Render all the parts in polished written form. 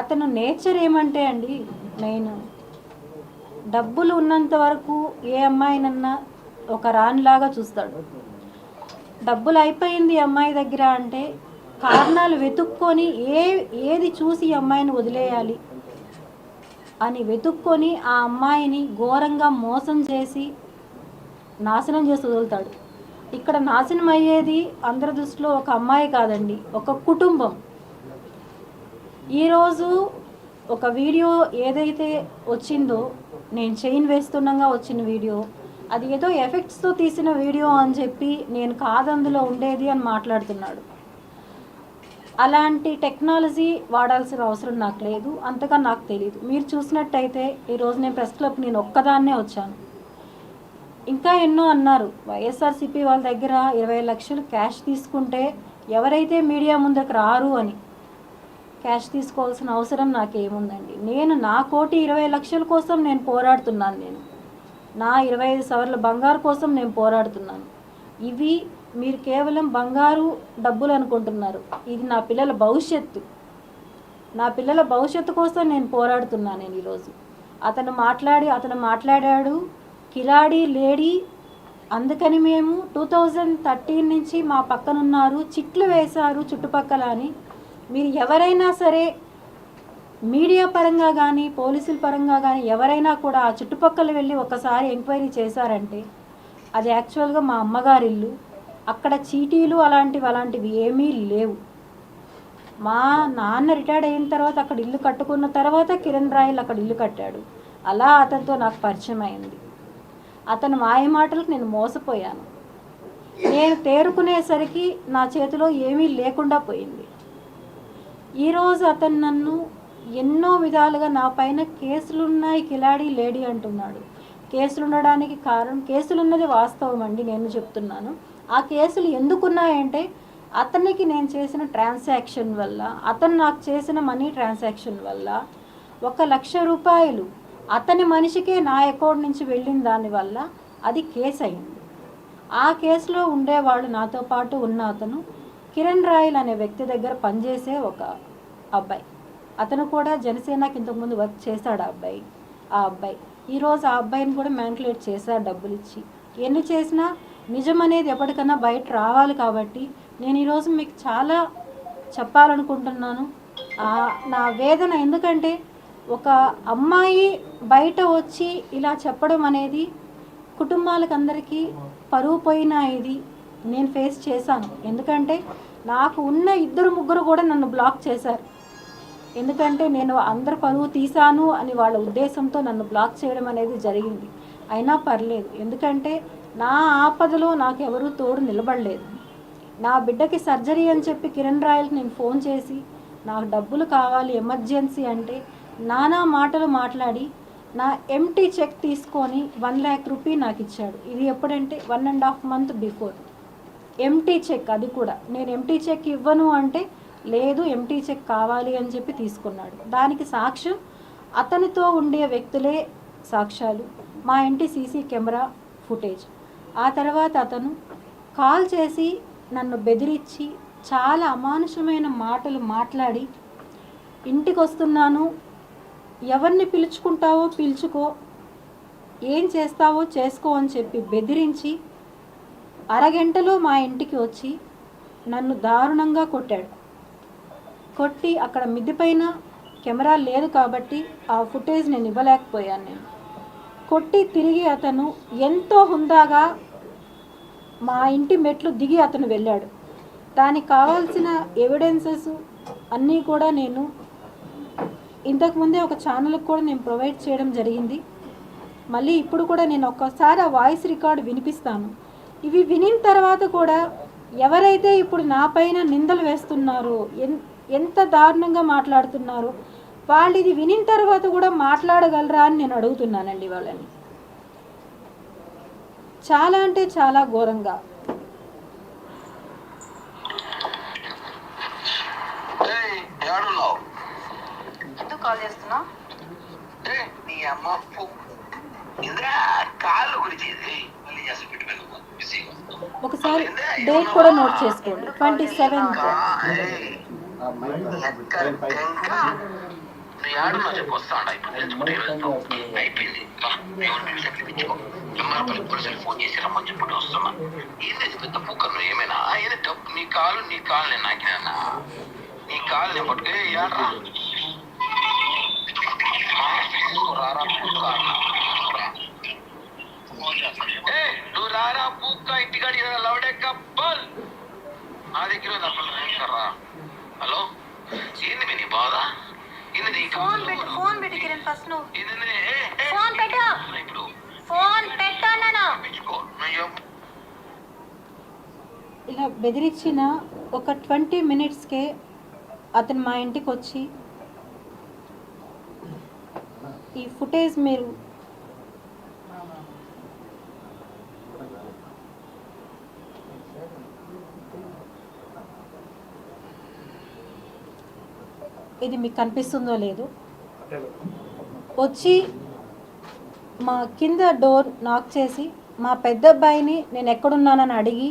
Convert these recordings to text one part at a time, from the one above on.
అతను నేచర్ ఏమంటే అండి, మెయిన్ డబ్బులు ఉన్నంత వరకు ఏ అమ్మాయినన్నా ఒక రాణిలాగా చూస్తాడు. డబ్బులు అయిపోయింది అమ్మాయి దగ్గర అంటే కారణాలు వెతుక్కొని ఏది చూసి ఈ అమ్మాయిని వదిలేయాలి అని వెతుక్కొని ఆ అమ్మాయిని ఘోరంగా మోసం చేసి నాశనం చేసి వదులుతాడు. ఇక్కడ నాశనం అయ్యేది అందరి దృష్టిలో ఒక అమ్మాయి కాదండి, ఒక కుటుంబం. ఈరోజు ఒక వీడియో ఏదైతే వచ్చిందో, నేను చైన్ వేస్తుండగా వచ్చిన వీడియో, అది ఏదో ఎఫెక్ట్స్తో తీసిన వీడియో అని చెప్పి నేను కాదందులో ఉండేది అని మాట్లాడుతున్నాడు. అలాంటి టెక్నాలజీ వాడాల్సిన అవసరం నాకు లేదు, అంతగా నాకు తెలియదు. మీరు చూసినట్టయితే ఈరోజు నేను ప్రెస్ క్లబ్ నేను ఒక్కదాన్నే వచ్చాను. ఇంకా ఎన్నో అన్నారు, వైఎస్ఆర్సీపీ వాళ్ళ దగ్గర 20 లక్షలు క్యాష్ తీసుకుంటే ఎవరైతే మీడియా ముందుకు రారు అని. క్యాష్ తీసుకోవాల్సిన అవసరం నాకేముందండి? నేను నా 1,20 లక్షల కోసం నేను పోరాడుతున్నాను. నేను నా 25 సవర్ల బంగారు కోసం నేను పోరాడుతున్నాను. ఇవి మీరు కేవలం బంగారు డబ్బులు అనుకుంటున్నారు. ఇది నా పిల్లల భవిష్యత్తు. నా పిల్లల భవిష్యత్తు కోసం నేను పోరాడుతున్నాను. నేను ఈరోజు అతను మాట్లాడాడు కిలాడి లేడీ, అందుకని మేము 2013 నుంచి మా పక్కనున్నారు, చిట్లు వేశారు చుట్టుపక్కల అని. మీరు ఎవరైనా సరే మీడియా పరంగా కానీ పోలీసుల పరంగా కానీ ఎవరైనా కూడా ఆ చుట్టుపక్కల వెళ్ళి ఒకసారి ఎంక్వైరీ చేశారంటే అది యాక్చువల్గా మా అమ్మగారి ఇల్లు. అక్కడ చీటీలు అలాంటివి ఏమీ లేవు. మా నాన్న రిటైర్డ్ అయిన తర్వాత అక్కడ ఇల్లు కట్టుకున్న తర్వాత కిరణ్ రాయల్ అక్కడ ఇల్లు కట్టాడు. అలా అతనితో నాకు పరిచయం అయింది. అతను మాయ మాటలకు నేను మోసపోయాను. నేను తేరుకునేసరికి నా చేతిలో ఏమీ లేకుండా పోయింది. ఈరోజు అతను నన్ను ఎన్నో విధాలుగా నా పైన కేసులున్నాయి కిలాడి లేడీ అంటున్నాడు. కేసులు ఉండడానికి కారణం, కేసులు ఉన్నది వాస్తవం అండి, నేను చెప్తున్నాను. ఆ కేసులు ఎందుకున్నాయంటే అతనికి నేను చేసిన ట్రాన్సాక్షన్ వల్ల, అతను నాకు చేసిన మనీ ట్రాన్సాక్షన్ వల్ల 1,00,000 రూపాయలు అతని మనిషికే నా అకౌంట్ నుంచి వెళ్ళిన దానివల్ల అది కేసు అయింది. ఆ కేసులో ఉండేవాళ్ళు నాతో పాటు ఉన్న అతను కిరణ్ రాయల్ అనే వ్యక్తి దగ్గర పనిచేసే ఒక అబ్బాయి. అతను కూడా జనసేనకి ఇంతకుముందు వర్క్ చేశాడు. ఆ అబ్బాయి ఈరోజు ఆ అబ్బాయిని కూడా మ్యానిపులేట్ చేశాడు డబ్బులు ఇచ్చి. ఎన్ని చేసినా నిజం అనేది ఎప్పటికన్నా బయట రావాలి. కాబట్టి నేను ఈరోజు మీకు చాలా చెప్పాలనుకుంటున్నాను నా వేదన. ఎందుకంటే ఒక అమ్మాయి బయట వచ్చి ఇలా చెప్పడం అనేది కుటుంబాలకు అందరికీ పరువు పోయిన ఇది నేను ఫేస్ చేశాను. ఎందుకంటే నాకు ఉన్న 2-3 కూడా నన్ను బ్లాక్ చేశారు. ఎందుకంటే నేను అందరు పరువు తీశాను అని వాళ్ళ ఉద్దేశంతో నన్ను బ్లాక్ చేయడం అనేది జరిగింది. అయినా పర్లేదు, ఎందుకంటే నా ఆపదలో నాకు ఎవరూ తోడు నిలబడలేదు. నా బిడ్డకి సర్జరీ అని చెప్పి కిరణ్ రాయల్కి నేను ఫోన్ చేసి నాకు డబ్బులు కావాలి ఎమర్జెన్సీ అంటే నానా మాటలు మాట్లాడి నా ఎంటీ చెక్ తీసుకొని 1 lakh రూపీ నాకు ఇచ్చాడు. ఇది ఎప్పుడంటే 1.5 months బిఫోర్. ఎంటీ చెక్, అది కూడా నేను ఎంటీ చెక్ ఇవ్వను అంటే లేదు ఎంటీ చెక్ కావాలి అని చెప్పి తీసుకున్నాడు. దానికి సాక్ష్యం అతనితో ఉండే వ్యక్తులే సాక్ష్యాలు, మా ఇంటి సీసీ కెమెరా ఫుటేజ్. ఆ తర్వాత అతను కాల్ చేసి నన్ను బెదిరించి చాలా అమానుషమైన మాటలు మాట్లాడి, ఇంటికి వస్తున్నాను, ఎవరిని పిలుచుకుంటావో పిలుచుకో, ఏం చేస్తావో చేసుకో అని చెప్పి బెదిరించి అరగంటలో మా ఇంటికి వచ్చి నన్ను దారుణంగా కొట్టాడు. కొట్టి అక్కడ మిద్ది పైన కెమెరా లేదు కాబట్టి ఆ ఫుటేజ్ నేను ఇవ్వలేకపోయాను. నేను కొట్టి తిరిగి అతను ఎంతో హుందాగా మా ఇంటి మెట్లు దిగి అతను వెళ్ళాడు. దానికి కావాల్సిన ఎవిడెన్సెస్ అన్నీ కూడా నేను ఇంతకుముందే ఒక ఛానల్కి కూడా నేను ప్రొవైడ్ చేయడం జరిగింది. మళ్ళీ ఇప్పుడు కూడా నేను ఒక్కసారి ఆ వాయిస్ రికార్డు వినిపిస్తాను. ఇవి వినిన తర్వాత కూడా ఎవరైతే ఇప్పుడు నా పైన నిందలు వేస్తున్నారో, ఎంత దారుణంగా మాట్లాడుతున్నారో, వాళ్ళు ఇది వినిన తర్వాత కూడా మాట్లాడగలరా అని నేను అడుగుతున్నానండి వాళ్ళని. చాలా అంటే చాలా ఘోరంగా. కాల్ చేస్తున్నా ఒకసారి డేట్ కూడా నోట్ చేసుకోండి, 27th. నువ్వు ఆడున్నా చెప్పి వస్తాడా ఇప్పుడు తెలుసుకుంటే అయిపోయింది ఎమ్మారపల్లి పోలీసులు ఫోన్ చేసి రమ్మని చెప్పి వస్తున్నా ఏంది పెద్ద పూక నువ్వు ఏమైనా ఏదో డబ్బు నీ కాలు నేను నాకినా నీ కాలు నేను పట్టుకుని ఏడ్రా రారా నువ్వు రారా పూక్క ఇంటికాడి లవడే కప్పల్ నా దగ్గర రా. హలో ఏంది మీ నీ బాధ ఏంది ఫోన్ పెట్టు కిరణ్ ఫస్ట్ నువ్వు ఇప్పుడు ఫోన్ పెట్టు అన్నాను. ఇలా బెదిరించిన ఒక 20 minutesకే అతను మా ఇంటికి వచ్చి ఈ ఫుటేజ్ మీరు ఇది మీకు కనిపిస్తుందో లేదో వచ్చి మా కింద డోర్ నాక్ చేసి మా పెద్ద అబ్బాయిని నేను ఎక్కడున్నానని అడిగి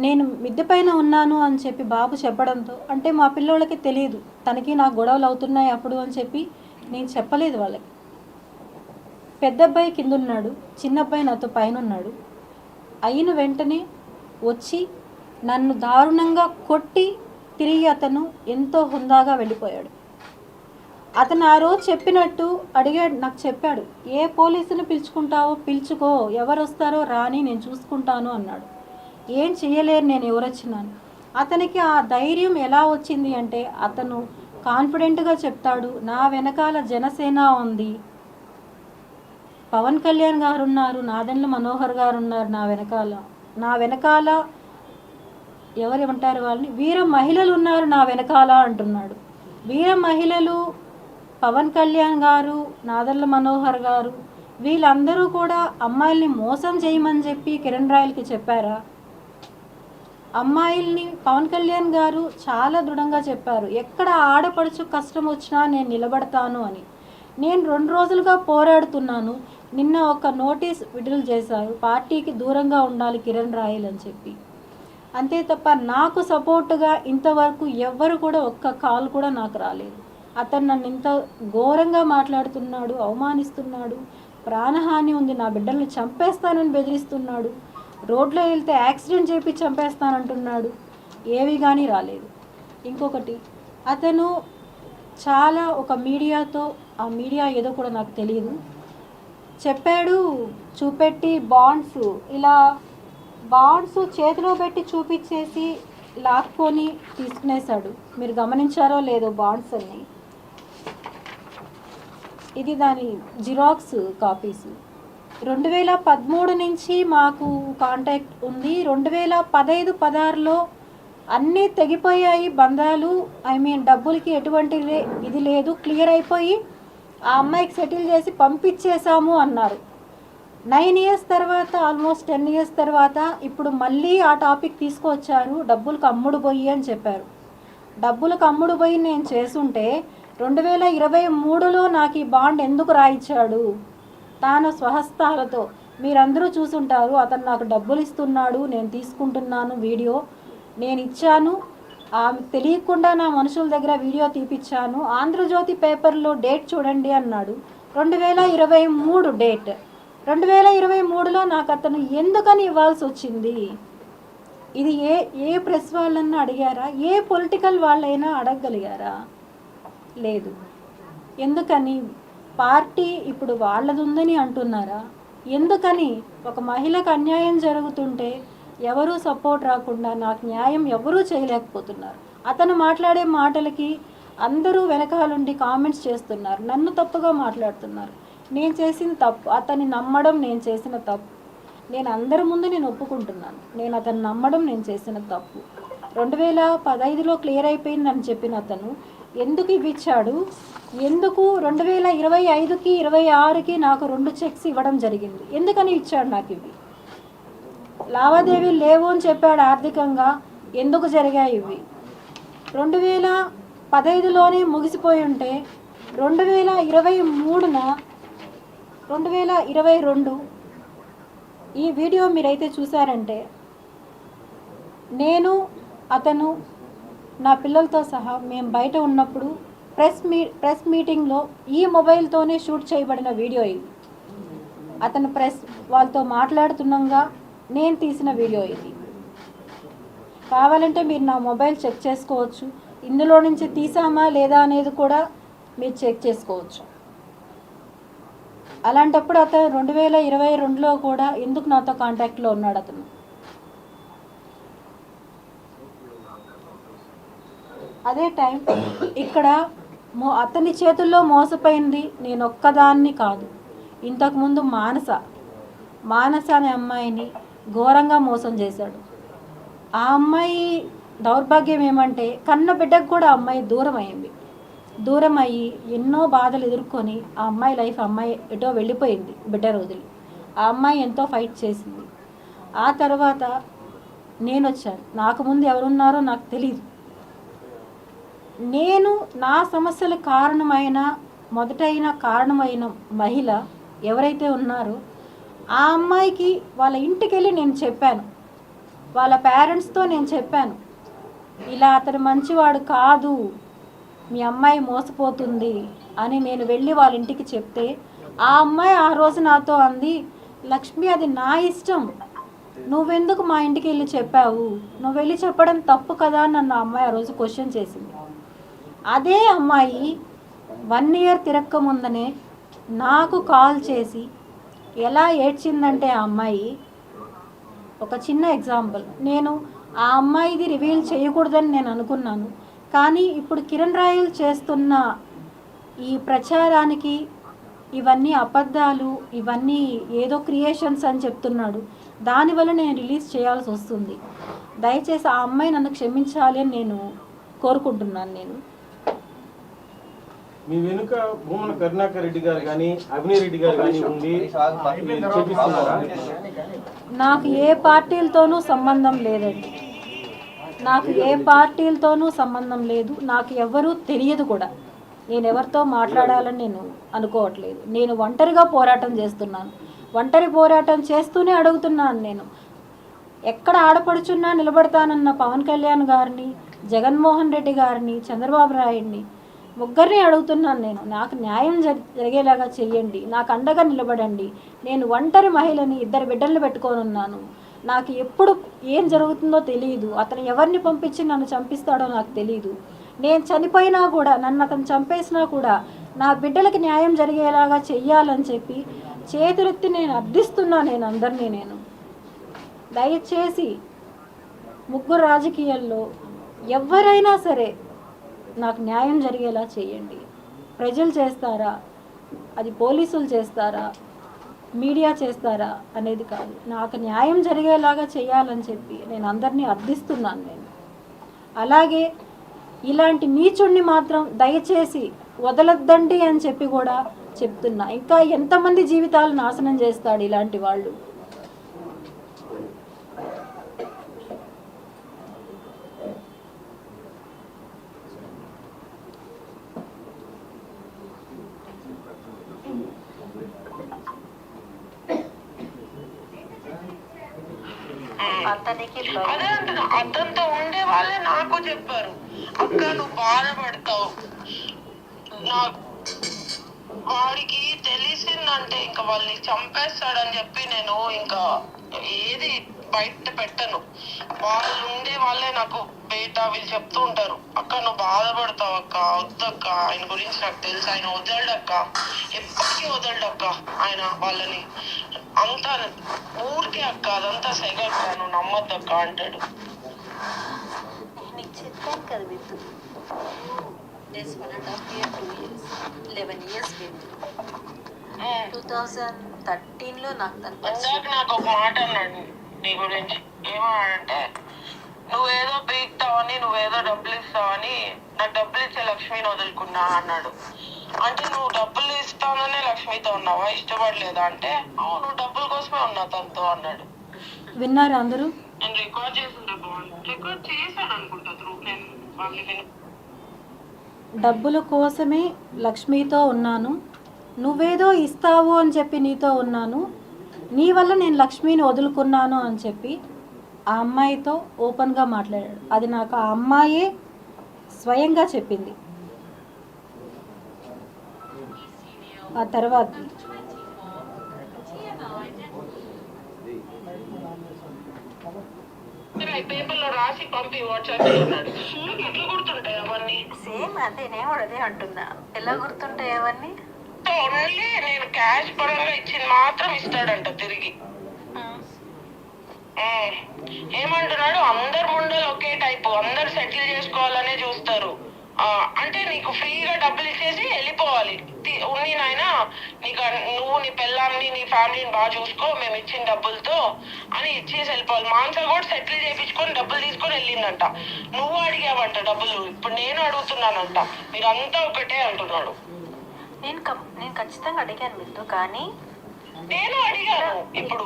నేను మిద్దె పైన ఉన్నాను అని చెప్పి బాబు చెప్పడంతో అంటే మా పిల్లోళ్ళకి తెలియదు తనకి నాకు గొడవలు అవుతున్నాయి అప్పుడు అని చెప్పి నేను చెప్పలేదు వాళ్ళకి. పెద్ద అబ్బాయి కింద ఉన్నాడు, చిన్న అబ్బాయి నాతో పైన ఉన్నాడు. అయిన వెంటనే వచ్చి నన్ను దారుణంగా కొట్టి తిరిగి అతను ఎంతో హుందాగా వెళ్ళిపోయాడు. అతను ఆ రోజు చెప్పినట్టు అడిగాడు, నాకు చెప్పాడు, ఏ పోలీసుని పిలుచుకుంటావో పిలుచుకో, ఎవరు వస్తారో రాని నేను చూసుకుంటాను అన్నాడు. ఏం చేయలేరు నేను ఎవరొచ్చినాను. అతనికి ఆ ధైర్యం ఎలా వచ్చింది అంటే అతను కాన్ఫిడెంట్గా చెప్తాడు, నా వెనకాల జనసేన ఉంది, పవన్ కళ్యాణ్ గారు ఉన్నారు, నాదెండ్ల మనోహర్ గారు ఉన్నారు నా వెనకాల ఎవరేమంటారు వాళ్ళని, వీర మహిళలు ఉన్నారు నా వెనకాల అంటున్నాడు. వీర మహిళలు పవన్ కళ్యాణ్ గారు, నాదెండ్ల మనోహర్ గారు వీళ్ళందరూ కూడా అమ్మాయిల్ని మోసం చేయమని చెప్పి కిరణ్ రాయల్కి చెప్పారా? అమ్మాయిల్ని పవన్ కళ్యాణ్ గారు చాలా దృఢంగా చెప్పారు, ఎక్కడ ఆడపడుచు కష్టం వచ్చినా నేను నిలబడతాను అని. నేను 2 రోజులుగా పోరాడుతున్నాను. నిన్న ఒక నోటీస్ విడుదల చేశారు, పార్టీకి దూరంగా ఉండాలి కిరణ్ రాయల్ అని చెప్పి. అంతే తప్ప నాకు సపోర్టుగా ఇంతవరకు ఎవ్వరు కూడా ఒక్క కాల్ కూడా నాకు రాలేదు. అతను నన్ను ఇంత ఘోరంగా మాట్లాడుతున్నాడు, అవమానిస్తున్నాడు, ప్రాణహాని ఉంది, నా బిడ్డల్ని చంపేస్తానని బెదిరిస్తున్నాడు, రోడ్లో వెళ్తే యాక్సిడెంట్ చేపి చంపేస్తానంటున్నాడు. ఏవి కానీ రాలేదు. ఇంకొకటి, అతను చాలా ఒక మీడియాతో, ఆ మీడియా ఏదో కూడా నాకు తెలియదు, చెప్పాడు, చూపెట్టి బాండ్స్ చేతిలో పెట్టి చూపించేసి లాక్కొని తీసుకునేశాడు. మీరు గమనించారో లేదో బాండ్స్ అన్ని, ఇది దాని జిరాక్స్ కాపీస్. 2013 నుంచి మాకు కాంటాక్ట్ ఉంది. 2015-16లో అన్నీ తెగిపోయాయి బంధాలు. డబ్బులకి ఎటువంటి ఇది లేదు, క్లియర్ అయిపోయి ఆ అమ్మాయికి సెటిల్ చేసి పంపించేశాము అన్నారు. 9 years తర్వాత, ఆల్మోస్ట్ 10 years తర్వాత ఇప్పుడు మళ్ళీ ఆ టాపిక్ తీసుకొచ్చారు, డబ్బులకు అమ్ముడు పోయి అని చెప్పారు. డబ్బులకు అమ్ముడు పోయి నేను చేసుంటే 2023లో నాకు ఈ బాండ్ ఎందుకు రాయించాడు? తాను స్వహస్తాలతో, మీరందరూ చూసుంటారు, అతను నాకు డబ్బులు ఇస్తున్నాడు, నేను తీసుకుంటున్నాను, వీడియో నేను ఇచ్చాను, ఆమె తెలియకుండా నా మనుషుల దగ్గర వీడియో తీపిచ్చాను, ఆంధ్రజ్యోతి పేపర్లో డేట్ చూడండి అన్నాడు. 2023 డేట్. 2023లో నాకు అతను ఎందుకని ఇవ్వాల్సి వచ్చింది? ఇది ఏ ప్రెస్ వాళ్ళన్నా అడిగారా? ఏ పొలిటికల్ వాళ్ళైనా అడగగలిగారా? లేదు. ఎందుకని? పార్టీ ఇప్పుడు వాళ్ళది ఉందని అంటున్నారా? ఎందుకని? ఒక మహిళకు అన్యాయం జరుగుతుంటే ఎవరూ సపోర్ట్ రాకుండా నాకు న్యాయం ఎవరూ చేయలేకపోతున్నారు. అతను మాట్లాడే మాటలకి అందరూ వెనకాలండి కామెంట్స్ చేస్తున్నారు, నన్ను తప్పుగా మాట్లాడుతున్నారు. నేను చేసిన తప్పు, అతన్ని నమ్మడం నేను చేసిన తప్పు. నేను అందరి ముందు నేను ఒప్పుకుంటున్నాను, నేను అతన్ని నమ్మడం నేను చేసిన తప్పు. 2015లో క్లియర్ అయిపోయిందని చెప్పిన అతను ఎందుకు ఇవ్విచ్చాడు? ఎందుకు 2025కి 26కి నాకు 2 చెక్స్ ఇవ్వడం జరిగింది? ఎందుకని ఇచ్చాడు నాకు? ఇవి లావాదేవీలు లేవు అని చెప్పాడు ఆర్థికంగా. ఎందుకు జరిగాయి ఇవి? 2015లోనే ముగిసిపోయి ఉంటే 2022 ఈ వీడియో మీరైతే చూసారంటే, నేను అతను నా పిల్లలతో సహా మేము బయట ఉన్నప్పుడు ప్రెస్ మీటింగ్లో ఈ మొబైల్తోనే షూట్ చేయబడిన వీడియో ఇది. అతను ప్రెస్ వాళ్ళతో మాట్లాడుతుండగా నేను తీసిన వీడియో ఇది. కావాలంటే మీరు నా మొబైల్ చెక్ చేసుకోవచ్చు. ఇందులో నుంచి తీసామా లేదా అనేది కూడా మీరు చెక్ చేసుకోవచ్చు. అలాంటప్పుడు అతను 2022లో కూడా ఎందుకు నాతో కాంటాక్ట్లో ఉన్నాడు అతను? అదే టైం ఇక్కడ అతని చేతుల్లో మోసపోయింది నేను ఒక్కదాన్ని కాదు. ఇంతకుముందు మానస అనే అమ్మాయిని ఘోరంగా మోసం చేశాడు. ఆ అమ్మాయి దౌర్భాగ్యం ఏమంటే కన్న బిడ్డకు కూడా ఆ అమ్మాయి దూరం అయ్యి ఎన్నో బాధలు ఎదుర్కొని ఆ అమ్మాయి లైఫ్ అమ్మాయి ఎటో వెళ్ళిపోయింది. బిడ్డ రోజులు ఆ అమ్మాయి ఎంతో ఫైట్ చేసింది. ఆ తర్వాత నేను వచ్చాను. నాకు ముందు ఎవరున్నారో నాకు తెలియదు. నేను నా సమస్యల మొదటైన కారణమైన మహిళ ఎవరైతే ఉన్నారో ఆ అమ్మాయికి వాళ్ళ ఇంటికి వెళ్ళి నేను చెప్పాను. వాళ్ళ పేరెంట్స్తో నేను చెప్పాను, ఇలా అతను మంచివాడు కాదు, మీ అమ్మాయి మోసపోతుంది అని నేను వెళ్ళి వాళ్ళ ఇంటికి చెప్తే ఆ అమ్మాయి ఆ రోజు నాతో అంది, లక్ష్మి అది నా ఇష్టం, నువ్వెందుకు మా ఇంటికి వెళ్ళి చెప్పావు, నువ్వు వెళ్ళి చెప్పడం తప్పు కదా అని నన్ను ఆ అమ్మాయి ఆ రోజు క్వశ్చన్ చేసింది. అదే అమ్మాయి 1 year తిరక్క ముందనే నాకు కాల్ చేసి ఎలా ఏడ్చిందంటే ఆ అమ్మాయి, ఒక చిన్న ఎగ్జాంపుల్, నేను ఆ అమ్మాయిది రివీల్ చేయకూడదని నేను అనుకున్నాను. కానీ ఇప్పుడు కిరణ్ రాయల్ చేస్తున్న ఈ ప్రచారానికి ఇవన్నీ అబద్ధాలు, ఇవన్నీ ఏదో క్రియేషన్స్ అని చెప్తున్నాడు. దానివల్ల నేను రిలీజ్ చేయాల్సి వస్తుంది. దయచేసి ఆ అమ్మాయి నన్ను క్షమించాలి అని నేను కోరుకుంటున్నాను. నేను మీ వెనుక భూమన కరుణాకర్ రెడ్డి గారు కానీ అభినయ్ రెడ్డి గారు కానీ ఉండి చేపిస్తున్నారా? నాకు ఏ పార్టీలతోనూ సంబంధం లేదండి. నాకు ఏ పార్టీలతోనూ సంబంధం లేదు. నాకు ఎవరూ తెలియదు కూడా. నేను ఎవరితో మాట్లాడాలని నేను అనుకోవట్లేదు. నేను ఒంటరిగా పోరాటం చేస్తున్నాను. ఒంటరి పోరాటం చేస్తూనే అడుగుతున్నాను. నేను ఎక్కడ ఆడపడుచున్నా నిలబడతానన్న పవన్ కళ్యాణ్ గారిని, జగన్మోహన్ రెడ్డి గారిని, చంద్రబాబు నాయుడిని ముగ్గురిని అడుగుతున్నాను. నేను నాకు న్యాయం జరిగేలాగా చెయ్యండి, నాకు అండగా నిలబడండి. నేను ఒంటరి మహిళని, 2 బిడ్డలను పెట్టుకొని ఉన్నాను. నాకు ఎప్పుడు ఏం జరుగుతుందో తెలియదు. అతను ఎవరిని పంపించి నన్ను చంపిస్తాడో నాకు తెలియదు. నేను చనిపోయినా కూడా, నన్ను అతను చంపేసినా కూడా నా బిడ్డలకి న్యాయం జరిగేలాగా చెయ్యాలని చెప్పి చేతులెత్తి నేను అర్థిస్తున్నా. నేను అందరినీ నేను దయచేసి 3 రాజకీయాల్లో ఎవరైనా సరే నాకు న్యాయం జరిగేలా చేయండి. ప్రజలు చేస్తారా, అది పోలీసులు చేస్తారా, మీడియా చేస్తారా అనేది కాదు, నాకు న్యాయం జరిగేలాగా చేయాలని చెప్పి నేను అందరినీ అర్థిస్తున్నాను. నేను అలాగే ఇలాంటి నీచుడిని మాత్రం దయచేసి వదలొద్దండి అని చెప్పి కూడా చెప్తున్నా. ఇంకా ఎంతమంది జీవితాలు నాశనం చేస్తాడు ఇలాంటి వాళ్ళు. అదే అంటున్నా, అతనితో ఉండే వాళ్ళే నాకు చెప్పారు, అక్క నువ్వు బాధపడతావు, వాడికి తెలిసిందంటే ఇంకా వాళ్ళని చంపేస్తాడని చెప్పి నేను ఇంకా ఏది బయట పెట్టను. వాళ్ళు ఉండే వాళ్ళే నాకు వీళ్ళు చెప్తూ ఉంటారు, అక్క నువ్వు బాధపడతావు అక్క, వద్దక్క, ఆయన గురించి నాకు తెలుసు, ఆయన వదలడక్క, ఎప్పటికీ వదలడక్క ఆయన వాళ్ళని, అంతా ఊరికే అక్క, అదంతా సెగక్క, నువ్వు నమ్మద్దక్క అంటాడు. నీకు చెప్పాను కదా విద్దు, 1.5 year 2 years 11 years విద్దు. 2013లో నాకు ఒక మాట అన్నాడు నీ గురించి. ఏమన్నాడంటే, నువ్వేదో పీక్తావని, నువ్వేదో డబ్బులు ఇస్తావని, నాకు డబ్బులు ఇచ్చే లక్ష్మిని వదులుకున్నా అన్నాడు. అంటే నువ్వు డబ్బులు ఇస్తాననే లక్ష్మితో ఉన్నావా, ఇష్టపడలేదా అంటే, నువ్వు డబ్బుల కోసమే ఉన్నా తనతో అన్నాడు. విన్నారు అందరూ? నేను రికార్డ్ చేసిందా, రికార్డ్ చేశాను అనుకుంటా. నేను వాళ్ళని డబ్బుల కోసమే లక్ష్మితో ఉన్నాను, నువ్వేదో ఇస్తావు అని చెప్పి నీతో ఉన్నాను, నీ వల్ల నేను లక్ష్మిని వదులుకున్నాను అని చెప్పి ఆ అమ్మాయితో ఓపెన్గా మాట్లాడాడు. అది నాకు ఆ అమ్మాయే స్వయంగా చెప్పింది. ఆ తర్వాత పేపర్లో రాసి పంపి వాట్సాప్ అన్నాడు. నాకు ఎట్లా గుర్తుంటాయి అవన్నీ? సేమ్ అదే, నేను కూడా అదే అంటున్నా. ఎలా గుర్తుంటాయి అవన్నీ? ఓన్లీ నేను క్యాష్ పరంగా ఇచ్చింది మాత్రం ఇస్తాడంట తిరిగి. ఏమంటున్నాడు, అందరు ముండలు ఒకే టైపు, అందరు సెటిల్ చేసుకోవాలనే చూస్తారు. అంటే నీకు ఫ్రీగా డబ్బులు ఇచ్చేసి వెళ్ళిపోవాలి. ఉన్ని నాయన నీకు, నువ్వు నీ పెళ్ళాన్ని నీ ఫ్యామిలీని బాగా చూసుకో, మేము ఇచ్చిన డబ్బులతో అని ఇచ్చేసి వెళ్ళిపోవాలి. మాన్సా కూడా సెటిల్ చేయించుకొని డబ్బులు తీసుకొని వెళ్ళిందంట. నువ్వు అడిగావంట డబ్బులు, ఇప్పుడు నేను అడుగుతున్నానంట. మీరంతా ఒకటే అంటున్నాడు. నేను ఖచ్చితంగా అడిగాను బిందు, కానీ నేను అడిగాను. ఇప్పుడు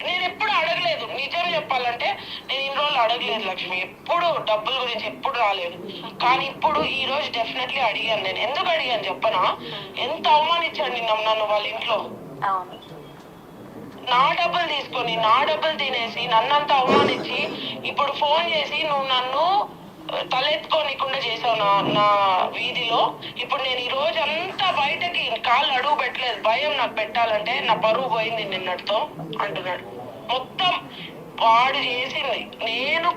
నేను ఎప్పుడు అడగలేదు, నిజం చెప్పాలంటే నేను ఇన్ని రోజులు అడగలేదు లక్ష్మి, ఎప్పుడు డబ్బుల గురించి ఎప్పుడు రాలేదు. కానీ ఇప్పుడు ఈ రోజు డెఫినెట్లీ అడిగాను. నేను ఎందుకు అడిగాను చెప్పనా? ఎంత అవమానించాడు నన్ను వాళ్ళ ఇంట్లో. అవును, నా డబ్బులు తీసుకొని నా డబ్బులు తినేసి నన్నంతా అవమానించి ఇప్పుడు ఫోన్ చేసి నువ్వు నన్ను తలెత్తుకోనికుండా చేసావు నా వీధిలో. ఇప్పుడు నేను ఈ రోజు అంతా బయటకి కాళ్ళు అడుగు పెట్టలేదు, భయం నాకు పెట్టాలంటే. నా పరువు పోయింది నిన్నటితో అంటున్నాడు. మొత్తం వాడు చేసింది. నేను